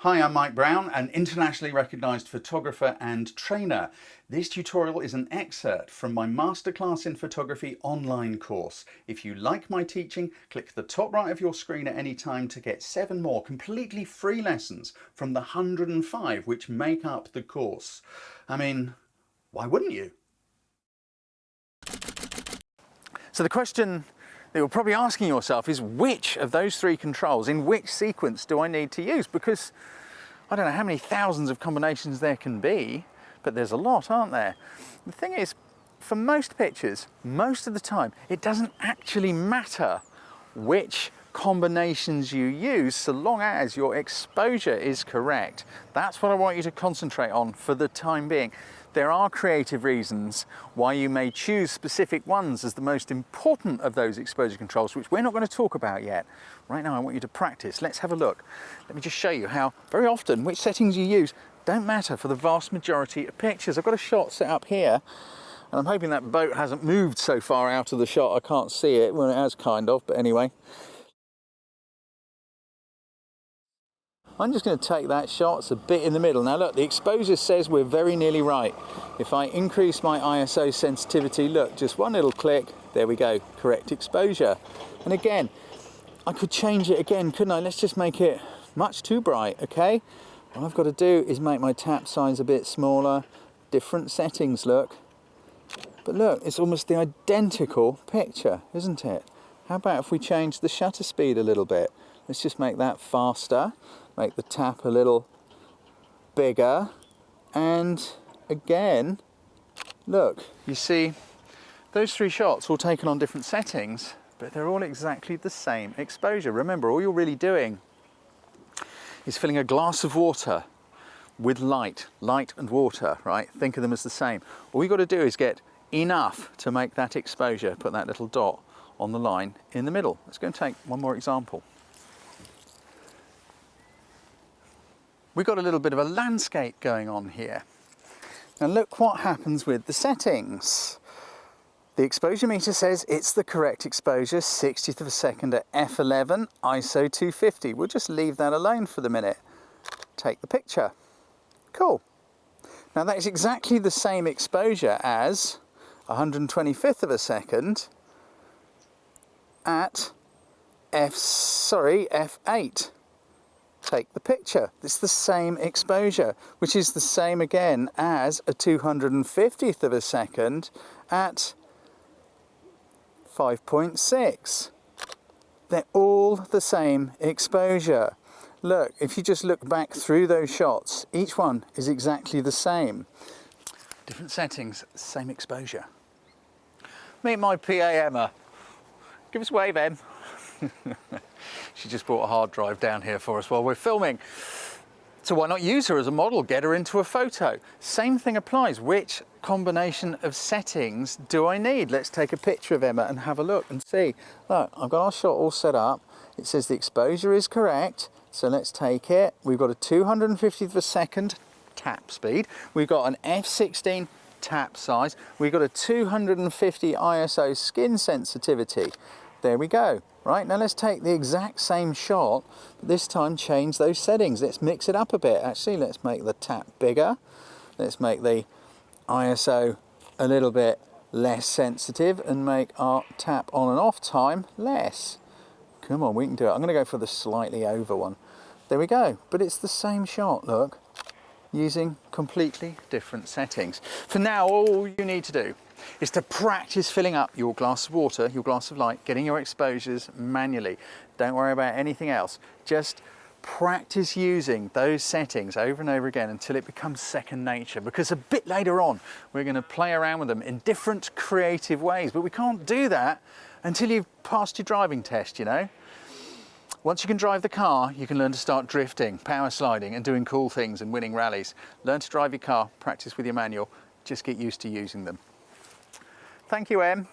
Hi, I'm Mike Browne, an internationally recognised photographer and trainer. This tutorial is an excerpt from my Masterclass in Photography online course. If you like my teaching, click the top right of your screen at any time to get 7 more completely free lessons from the 105 which make up the course. I mean, why wouldn't you? So the question that you're probably asking yourself is, which of those 3 controls in which sequence do I need to use? Because I don't know how many thousands of combinations there can be, but there's a lot, aren't there? The thing is, for most pictures, most of the time, it doesn't actually matter which combinations you use so long as your exposure is correct. That's what I want you to concentrate on for the time being. There are creative reasons why you may choose specific ones as the most important of those exposure controls, which we're not going to talk about yet. Right now I want you to practice. Let's have a look. Let me just show you how very often which settings you use don't matter for the vast majority of pictures. I've got a shot set up here, and I'm hoping that boat hasn't moved so far out of the shot I can't see it. Well, it has kind of, but anyway. I'm just going to take that shot, it's a bit in the middle. Now look, the exposure says we're very nearly right. If I increase my ISO sensitivity, look, just one little click, there we go, correct exposure. And again, I could change it again, couldn't I? Let's just make it much too bright, okay? All I've got to do is make my tap size a bit smaller, different settings, look. But look, it's almost the identical picture, isn't it? How about if we change the shutter speed a little bit? Let's just make that faster. Make the tap a little bigger, and again, look, you see those 3 shots all taken on different settings, but they're all exactly the same exposure. Remember, all you're really doing is filling a glass of water with light and water, right? Think of them as the same. All you've got to do is get enough to make that exposure, put that little dot on the line in the middle. Let's go and take one more example. We've got a little bit of a landscape going on here. And look what happens with the settings. The exposure meter says it's the correct exposure, 60th of a second at f11, ISO 250. We'll just leave that alone for the minute. Take the picture. Cool. Now that is exactly the same exposure as 125th of a second at f8. Take the picture. It's the same exposure, which is the same again as a 250th of a second at 5.6. They're all the same exposure. Look, if you just look back through those shots, each one is exactly the same. Different settings, same exposure. Meet my PA Emma. Give us a wave, Em. She just brought a hard drive down here for us while we're filming. So why not use her as a model, get her into a photo? Same thing applies. Which combination of settings do I need? Let's take a picture of Emma and have a look and see. Look, I've got our shot all set up. It says the exposure is correct. So let's take it. We've got a 250th of a second tap speed. We've got an f16 tap size. We've got a 250 ISO skin sensitivity. There we go. Right, now let's take the exact same shot, but this time change those settings. Let's mix it up a bit. Actually, let's make the tap bigger. Let's make the ISO a little bit less sensitive and make our tap on and off time less. Come on, we can do it. I'm going to go for the slightly over one. There we go, but it's the same shot, look, using completely different settings. For now, all you need to do is to practice filling up your glass of water, your glass of light, getting your exposures manually. Don't worry about anything else. Just practice using those settings over and over again until it becomes second nature, because a bit later on we're going to play around with them in different creative ways, but we can't do that until you've passed your driving test, you know. Once you can drive the car, you can learn to start drifting, power sliding and doing cool things and winning rallies. Learn to drive your car, practice with your manual, just get used to using them. Thank you, Em.